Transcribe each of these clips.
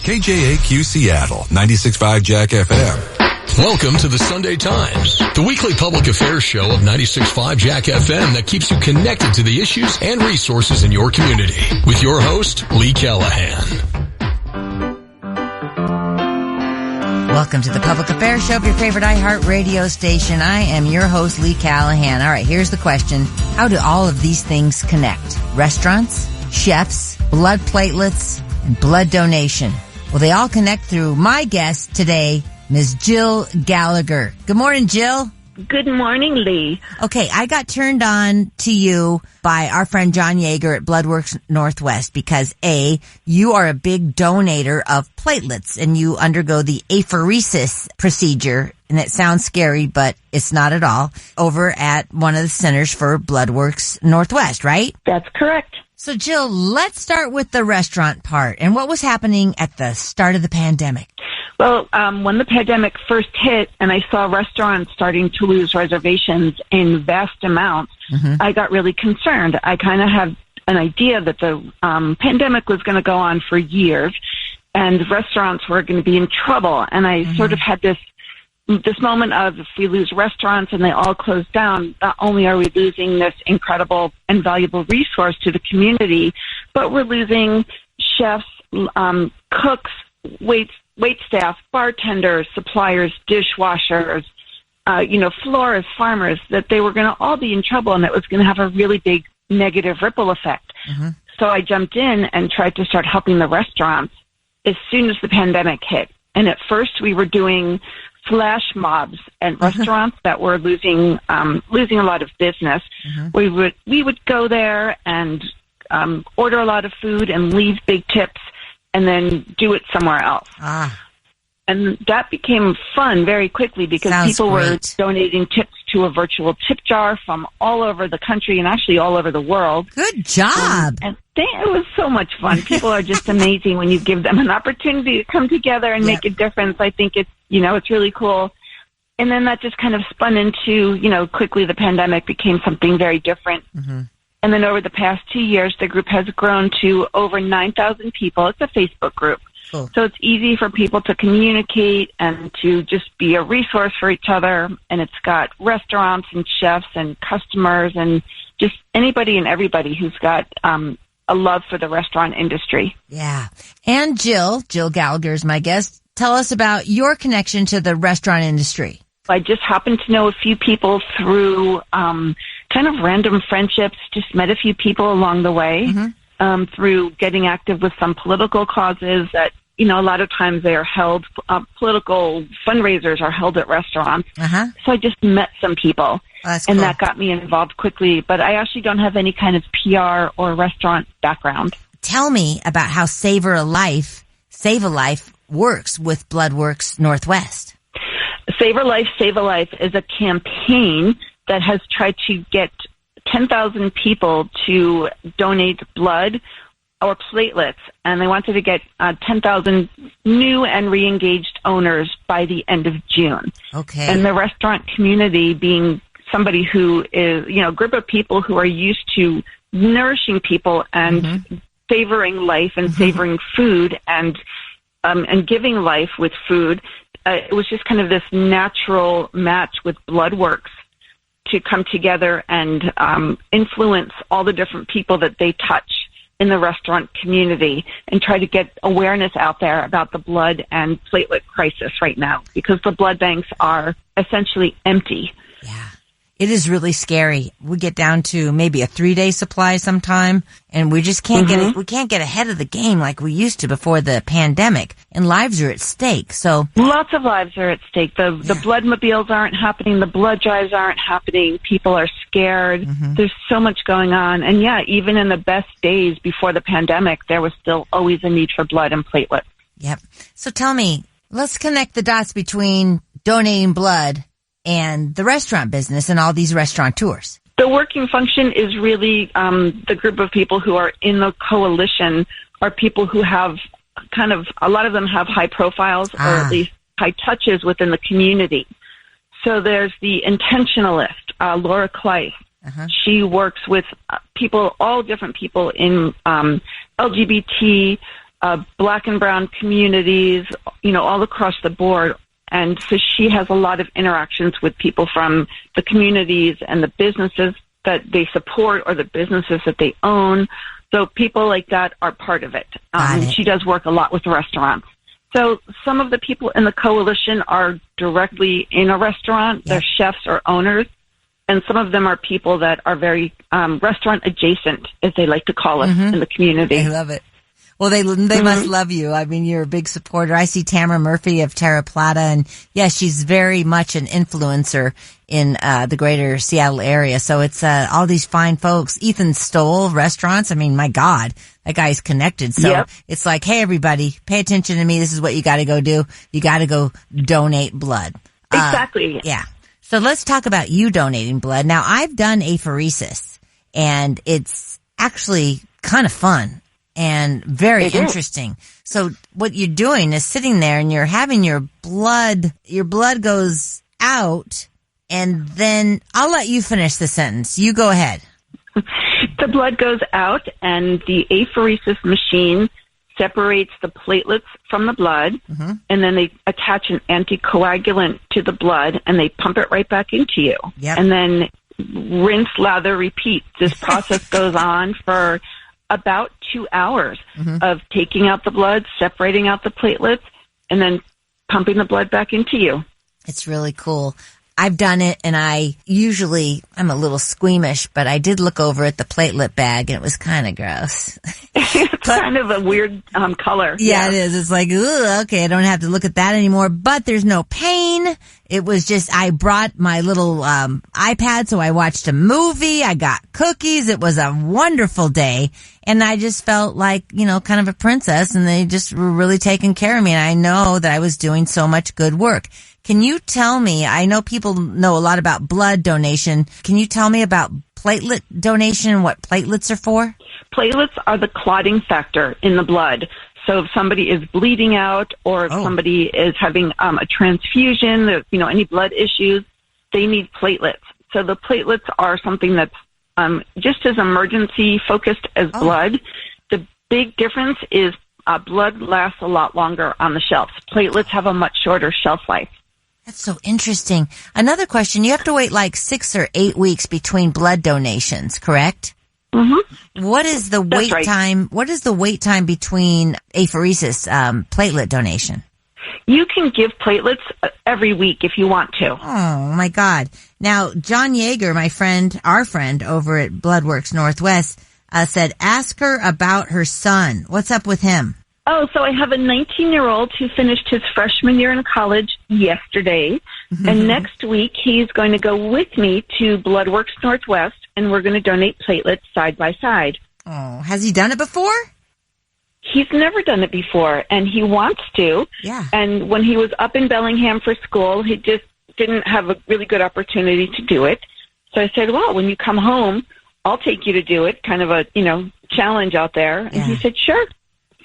KJAQ Seattle, 96.5 Jack FM. Welcome to the Sunday Times, the weekly public affairs show of 96.5 Jack FM that keeps you connected to the issues and resources in your community. With your host, Lee Callahan. Welcome to the Public Affairs Show of your favorite iHeart radio station. I am your host, Lee Callahan. All right, here's the question. How do all of these things connect? Restaurants, chefs, blood platelets, and blood donation. Well, they all connect through my guest today, Ms. Jill Gallagher. Good morning, Jill. Good morning, Lee. Okay, I got turned on to you by our friend John Yeager at Bloodworks Northwest because A, you are a big donator of platelets and you undergo the apheresis procedure, and it sounds scary, but it's not at all, over at one of the centers for Bloodworks Northwest, right? That's correct. So Jill, let's start with the restaurant part and what was happening at the start of the pandemic. Well, when the pandemic first hit and I saw restaurants starting to lose reservations in vast amounts, I got really concerned. I kind of had an idea that the pandemic was going to go on for years and restaurants were going to be in trouble. And I sort of had this moment of, if we lose restaurants and they all close down, not only are we losing this incredible and valuable resource to the community, but we're losing chefs, cooks, wait staff, bartenders, suppliers, dishwashers, florists, farmers, that they were going to all be in trouble and it was going to have a really big negative ripple effect. So I jumped in and tried to start helping the restaurants as soon as the pandemic hit. And at first we were doing flash mobs at restaurants that were losing a lot of business. We would go there and order a lot of food and leave big tips and then do it somewhere else. And that became fun very quickly because people were donating tips to a virtual tip jar from all over the country and actually all over the world. Good job. And it was so much fun. People are just amazing when you give them an opportunity to come together and make a difference. I think it's really cool. And then that just kind of spun into, quickly the pandemic became something very different. And then over the past 2 years, the group has grown to over 9,000 people. It's a Facebook group. Cool. So it's easy for people to communicate and to just be a resource for each other. And it's got restaurants and chefs and customers and just anybody and everybody who's got a love for the restaurant industry. Yeah. And Jill Gallagher is my guest. Tell us about your connection to the restaurant industry. I just happened to know a few people through kind of random friendships, just met a few people along the way through getting active with some political causes that, a lot of times they are held, political fundraisers are held at restaurants. So I just met some people and that got me involved quickly, but I actually don't have any kind of PR or restaurant background. Tell me about how Save a Life works with Bloodworks Northwest. Save a Life is a campaign that has tried to get 10,000 people to donate blood or platelets, and they wanted to get 10,000 new and re-engaged owners by the end of June. Okay. And the restaurant community being somebody who is, a group of people who are used to nourishing people and savoring life and savoring food and giving life with food. It was just kind of this natural match with Bloodworks to come together and influence all the different people that they touch in the restaurant community and try to get awareness out there about the blood and platelet crisis right now because the blood banks are essentially empty. Yeah. It is really scary. We get down to maybe a 3-day supply sometime, and we just can't get it. We can't get ahead of the game like we used to before the pandemic, and lives are at stake. So lots of lives are at stake. The blood mobiles aren't happening. The blood drives aren't happening. People are scared. There's so much going on. And even in the best days before the pandemic, there was still always a need for blood and platelets. Yep. So tell me, let's connect the dots between donating blood and the restaurant business and all these restaurateurs. The working function is really the group of people who are in the coalition are people who have a lot of them have high profiles or at least high touches within the community. So there's the intentionalist, Laura Kleif. She works with people, all different people in LGBT, Black and brown communities, all across the board. And so she has a lot of interactions with people from the communities and the businesses that they support or the businesses that they own. So people like that are part of it. She does work a lot with restaurants. So some of the people in the coalition are directly in a restaurant. They're chefs or owners. And some of them are people that are very restaurant adjacent, as they like to call us in the community. I love it. Well, they must love you. I mean, you're a big supporter. I see Tamara Murphy of Terra Plata, and she's very much an influencer in the greater Seattle area. So it's all these fine folks. Ethan Stoll Restaurants. I mean, my God, that guy's connected. So it's like, hey, everybody, pay attention to me. This is what you got to go do. You got to go donate blood. Exactly. So let's talk about you donating blood. Now, I've done apheresis, and it's actually kind of fun and very interesting. So what you're doing is sitting there and you're having your blood goes out, and then I'll let you finish the sentence. You go ahead. The blood goes out, and the apheresis machine separates the platelets from the blood, and then they attach an anticoagulant to the blood, and they pump it right back into you. And then rinse, lather, repeat. This process goes on for about 2 hours of taking out the blood, separating out the platelets, and then pumping the blood back into you. It's really cool. I've done it, and I'm a little squeamish, but I did look over at the platelet bag, and it was kind of gross. It's kind of a weird color. Yeah, it is. It's like, ooh, okay, I don't have to look at that anymore, but there's no pain. It was just, I brought my little iPad, so I watched a movie. I got cookies. It was a wonderful day, and I just felt like, kind of a princess, and they just were really taking care of me, and I know that I was doing so much good work. Can you tell me, I know people know a lot about blood donation. Can you tell me about platelet donation and what platelets are for? Platelets are the clotting factor in the blood. So if somebody is bleeding out or if somebody is having a transfusion, any blood issues, they need platelets. So the platelets are something that's just as emergency focused as blood. The big difference is blood lasts a lot longer on the shelves. Platelets have a much shorter shelf life. That's so interesting. Another question, you have to wait like 6 or 8 weeks between blood donations, correct? What is the wait time? What is the wait time between apheresis, platelet donation? You can give platelets every week if you want to. Oh my God. Now, John Yeager, our friend over at Bloodworks Northwest, said, ask her about her son. What's up with him? Oh, so I have a 19-year-old who finished his freshman year in college yesterday, and next week he's going to go with me to Bloodworks Northwest, and we're going to donate platelets side by side. Oh, has he done it before? He's never done it before, and he wants to. Yeah. And when he was up in Bellingham for school, he just didn't have a really good opportunity to do it. So I said, well, when you come home, I'll take you to do it, kind of a, challenge out there. And he said, sure.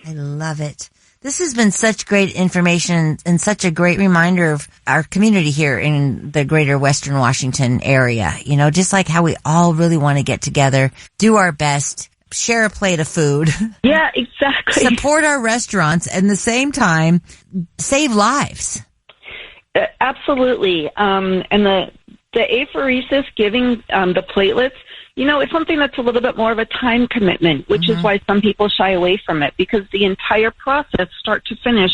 I love it. This has been such great information and such a great reminder of our community here in the greater Western Washington area. Just like how we all really want to get together, do our best, share a plate of food. Yeah, exactly. Support our restaurants, and at the same time, save lives. Absolutely. And the apheresis, giving the platelets, it's something that's a little bit more of a time commitment, which is why some people shy away from it, because the entire process, start to finish,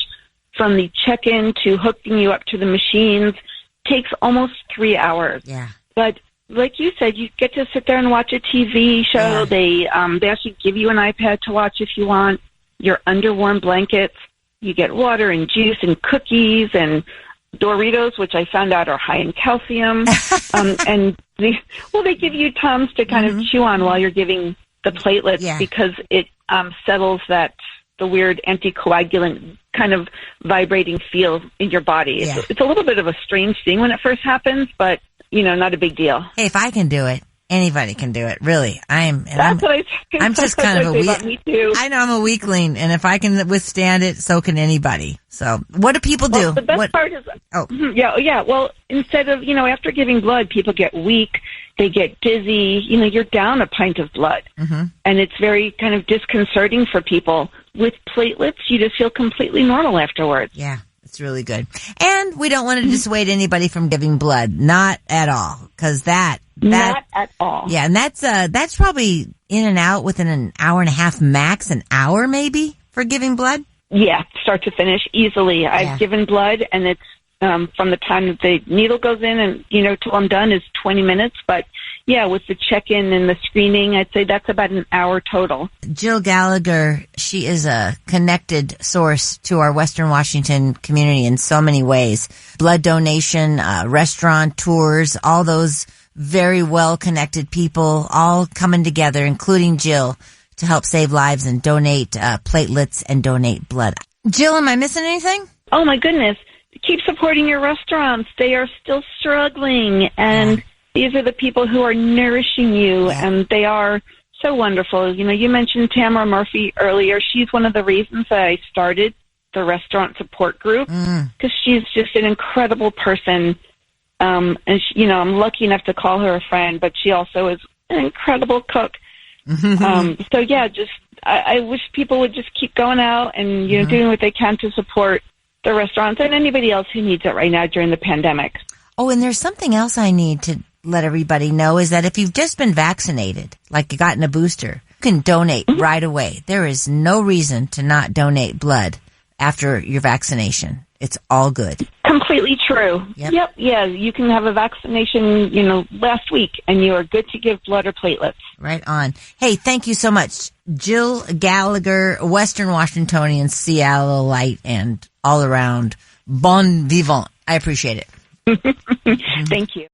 from the check-in to hooking you up to the machines, takes almost 3 hours. Yeah. But like you said, you get to sit there and watch a TV show. Yeah. They actually give you an iPad to watch if you want. You're under warm blankets. You get water and juice and cookies and Doritos, which I found out are high in calcium. And they give you Tums to kind of chew on while you're giving the platelets because it settles the weird anticoagulant kind of vibrating feel in your body. Yeah. It's a little bit of a strange thing when it first happens, but, not a big deal. Hey, if I can do it, anybody can do it. Really. I'm just kind of a me too. I know I'm a weakling, and if I can withstand it, so can anybody. So what do people do? The best part is, well, instead of, after giving blood, people get weak, they get dizzy, you're down a pint of blood. And it's very kind of disconcerting for people with platelets, you just feel completely normal afterwards. Yeah, it's really good. And we don't want to dissuade anybody from giving blood. Not at all. Because not at all. Yeah, and that's probably in and out within an hour and a half max, an hour maybe for giving blood? Yeah, start to finish easily. Yeah. I've given blood, and it's from the time that the needle goes in and, till I'm done is 20 minutes. But, yeah, with the check-in and the screening, I'd say that's about an hour total. Jill Gallagher, she is a connected source to our Western Washington community in so many ways. Blood donation, restaurant tours, all those very well-connected people all coming together, including Jill, to help save lives and donate platelets and donate blood. Jill, am I missing anything? Oh, my goodness. Keep supporting your restaurants. They are still struggling, and these are the people who are nourishing you, and they are so wonderful. You mentioned Tamara Murphy earlier. She's one of the reasons that I started the restaurant support group, because she's just an incredible person. And she, I'm lucky enough to call her a friend, but she also is an incredible cook. So yeah, I wish people would just keep going out and, doing what they can to support the restaurants and anybody else who needs it right now during the pandemic. Oh, and there's something else I need to let everybody know is that if you've just been vaccinated, like you gotten a booster, you can donate right away. There is no reason to not donate blood after your vaccination. It's all good. Completely true. Yep. Yeah, you can have a vaccination, last week, and you are good to give blood or platelets. Right on. Hey, thank you so much. Jill Gallagher, Western Washingtonian, Seattleite, and all around bon vivant. I appreciate it. Thank you.